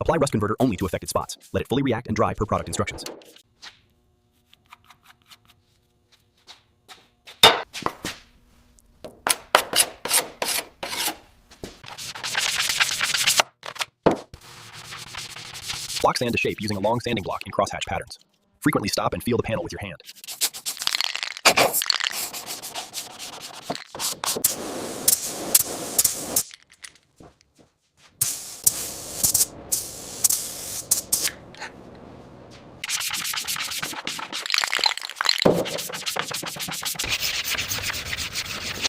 Apply rust converter only to affected spots. Let it fully react and dry per product instructions. Block sand to shape using a long sanding block in crosshatch patterns. Frequently stop and feel the panel with your hand.